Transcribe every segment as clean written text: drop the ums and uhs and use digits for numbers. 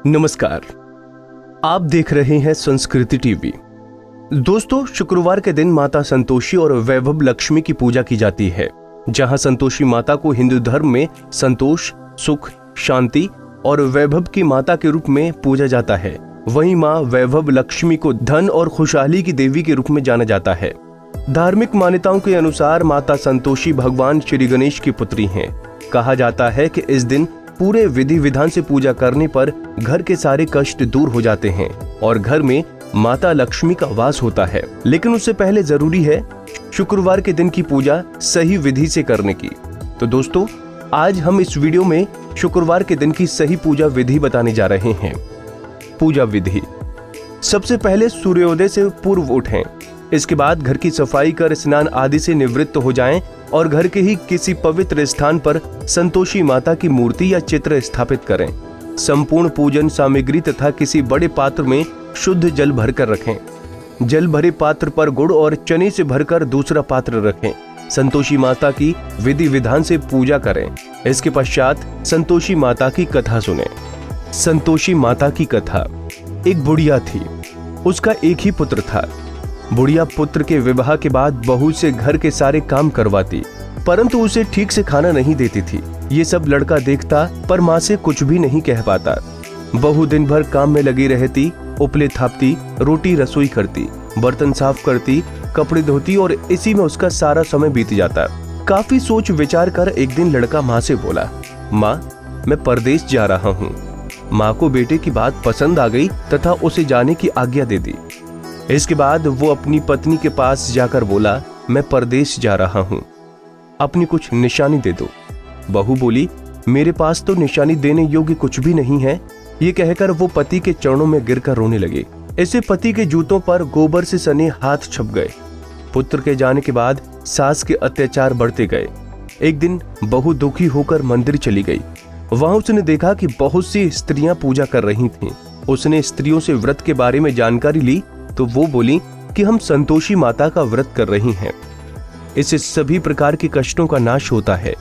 नमस्कार, आप देख रहे हैं संस्कृति टीवी। दोस्तों, शुक्रवार के दिन माता संतोषी और वैभव लक्ष्मी की पूजा की जाती है। जहां संतोषी माता को हिंदू धर्म में संतोष, सुख, शांति और वैभव की माता के रूप में पूजा जाता है, वहीं मां वैभव लक्ष्मी को धन और खुशहाली की देवी के रूप में जाना जाता है। धार्मिक मान्यताओं के अनुसार माता संतोषी भगवान श्री गणेश की पुत्री हैं। कहा जाता है कि इस दिन पूरे विधि विधान से पूजा करने पर घर के सारे कष्ट दूर हो जाते हैं और घर में माता लक्ष्मी का वास होता है। लेकिन उससे पहले जरूरी है शुक्रवार के दिन की पूजा सही विधि से करने की। तो दोस्तों, आज हम इस वीडियो में शुक्रवार के दिन की सही पूजा विधि बताने जा रहे हैं। पूजा विधि: सबसे पहले सूर्योदय से पूर्व उठें। इसके बाद घर की सफाई कर स्नान आदि से निवृत्त हो जाएं और घर के ही किसी पवित्र स्थान पर संतोषी माता की मूर्ति या चित्र स्थापित करें। संपूर्ण पूजन सामग्री तथा किसी बड़े पात्र में शुद्ध जल भरकर रखें। जल भरे पात्र पर गुड़ और चने से भरकर दूसरा पात्र रखें। संतोषी माता की विधि विधान से पूजा करें। इसके पश्चात संतोषी माता की कथा सुनें। संतोषी माता की कथा: एक बुढ़िया थी, उसका एक ही पुत्र था। बुढ़िया पुत्र के विवाह के बाद बहू से घर के सारे काम करवाती, परंतु उसे ठीक से खाना नहीं देती थी। ये सब लड़का देखता पर माँ से कुछ भी नहीं कह पाता। बहू दिन भर काम में लगी रहती, उपले थापती, रोटी रसोई करती, बर्तन साफ करती, कपड़े धोती और इसी में उसका सारा समय बीत जाता। काफी सोच विचार कर एक दिन लड़का माँ से बोला, माँ, मैं परदेश जा रहा हूँ। माँ को बेटे की बात पसंद आ गई तथा उसे जाने की आज्ञा दे दी। इसके बाद वो अपनी पत्नी के पास जाकर बोला, मैं परदेश जा रहा हूँ, अपनी कुछ निशानी दे दो। बहू बोली, मेरे पास तो निशानी देने योग्य कुछ भी नहीं है। ये कहकर वो पति के चरणों में गिरकर रोने लगे। इससे पति के जूतों पर गोबर से सने हाथ छप गए। पुत्र के जाने के बाद सास के अत्याचार बढ़ते गए। एक दिन बहू दुखी होकर मंदिर चली गई। वहां उसने देखा कि बहुत सी स्त्रियां पूजा कर रही थीं। उसने स्त्रियों से व्रत के बारे में जानकारी ली तो वो बोली कि हम संतोषी माता का व्रत कर रही हैं। इससे सभी प्रकार के कष्टों का नाश होता है।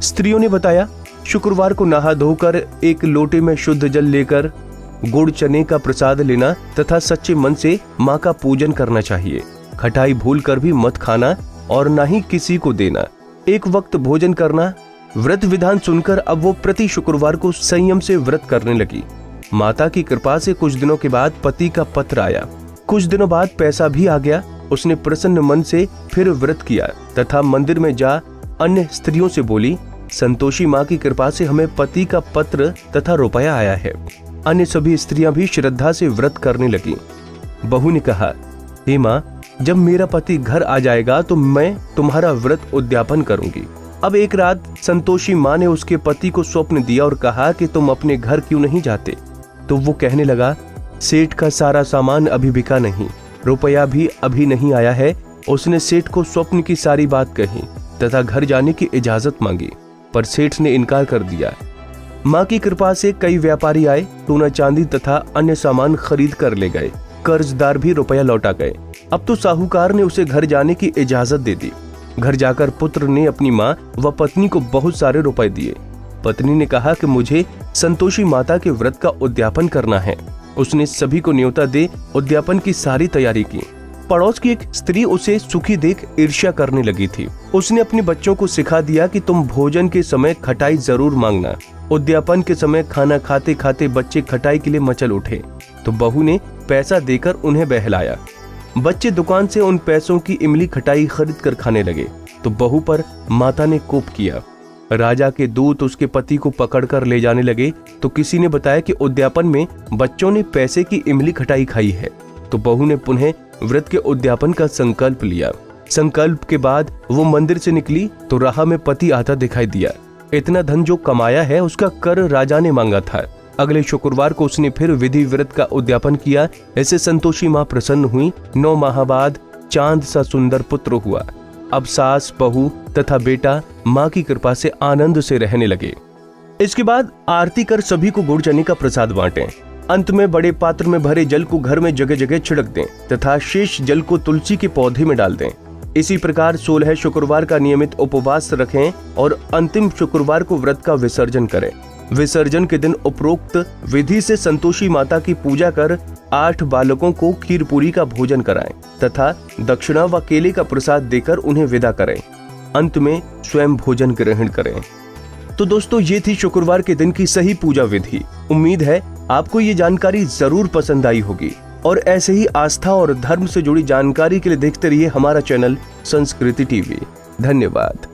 स्त्रियों ने बताया, शुक्रवार को नहा धोकर एक लोटे में शुद्ध जल लेकर गुड़ चने का प्रसाद लेना तथा सच्चे मन से माँ का पूजन करना चाहिए। खटाई भूल कर भी मत खाना और ना ही किसी को देना। एक वक्त भोजन करना। व्रत विधान सुनकर अब वो प्रति शुक्रवार को संयम से व्रत करने लगी। माता की कृपा से कुछ दिनों के बाद पति का पत्र आया। कुछ दिनों बाद पैसा भी आ गया। उसने प्रसन्न मन से फिर व्रत किया तथा मंदिर में जा अन्य स्त्रियों से बोली, संतोषी माँ की कृपा से हमें पति का पत्र तथा रुपया आया है। अन्य सभी स्त्रियां भी श्रद्धा से व्रत करने लगी। बहू ने कहा, हे माँ, जब मेरा पति घर आ जाएगा तो मैं तुम्हारा व्रत उद्यापन करूंगी। अब एक रात संतोषी माँ ने उसके पति को स्वप्न दिया और कहा कि तुम अपने घर क्यों नहीं जाते। तो वो कहने लगा, सेठ का सारा सामान अभी बिका नहीं, रुपया भी अभी नहीं आया है। उसने सेठ को स्वप्न की सारी बात कही तथा घर जाने की इजाजत मांगी, पर सेठ ने इनकार कर दिया। माँ की कृपा से कई व्यापारी आए, सोना चांदी तथा अन्य सामान खरीद कर ले गए। कर्जदार भी रुपया लौटा गए। अब तो साहूकार ने उसे घर जाने की इजाजत दे दी। घर जाकर पुत्र ने अपनी माँ व पत्नी को बहुत सारे रुपए दिए। पत्नी ने कहा कि मुझे संतोषी माता के व्रत का उद्यापन करना है। उसने सभी को न्योता दे उद्यापन की सारी तैयारी की। पड़ोस की एक स्त्री उसे सुखी देख ईर्ष्या करने लगी थी। उसने अपने बच्चों को सिखा दिया कि तुम भोजन के समय खटाई जरूर मांगना। उद्यापन के समय खाना खाते खाते बच्चे खटाई के लिए मचल उठे तो बहू ने पैसा देकर उन्हें बहलाया। बच्चे दुकान से उन पैसों की इमली खटाई खरीद कर खाने लगे तो बहू पर माता ने कोप किया। राजा के दूत उसके पति को पकड़कर ले जाने लगे तो किसी ने बताया कि उद्यापन में बच्चों ने पैसे की इमली खटाई खाई है। तो बहू ने पुनः व्रत के उद्यापन का संकल्प लिया। संकल्प के बाद वो मंदिर से निकली तो राह में पति आता दिखाई दिया। इतना धन जो कमाया है उसका कर राजा ने मांगा था। अगले शुक्रवार को उसने फिर विधि व्रत का उद्यापन किया। ऐसे संतोषी माँ प्रसन्न हुई। 9 माह बाद चांद सा सुंदर पुत्र हुआ। अब सास, बहू तथा बेटा माँ की कृपा से आनंद से रहने लगे। इसके बाद आरती कर सभी को गुड़ चने का प्रसाद बांटें। अंत में बड़े पात्र में भरे जल को घर में जगह जगह छिड़क दें तथा शेष जल को तुलसी के पौधे में डाल दें। इसी प्रकार 16 शुक्रवार का नियमित उपवास रखें और अंतिम शुक्रवार को व्रत का विसर्जन करें। विसर्जन के दिन उपरोक्त विधि से संतोषी माता की पूजा कर 8 बालकों को खीर पूरी का भोजन कराएं तथा दक्षिणा व केले का प्रसाद देकर उन्हें विदा करें। अंत में स्वयं भोजन ग्रहण करें। तो दोस्तों, ये थी शुक्रवार के दिन की सही पूजा विधि। उम्मीद है आपको ये जानकारी जरूर पसंद आई होगी और ऐसे ही आस्था और धर्म से जुड़ी जानकारी के लिए देखते रहिए हमारा चैनल संस्कृति टीवी। धन्यवाद।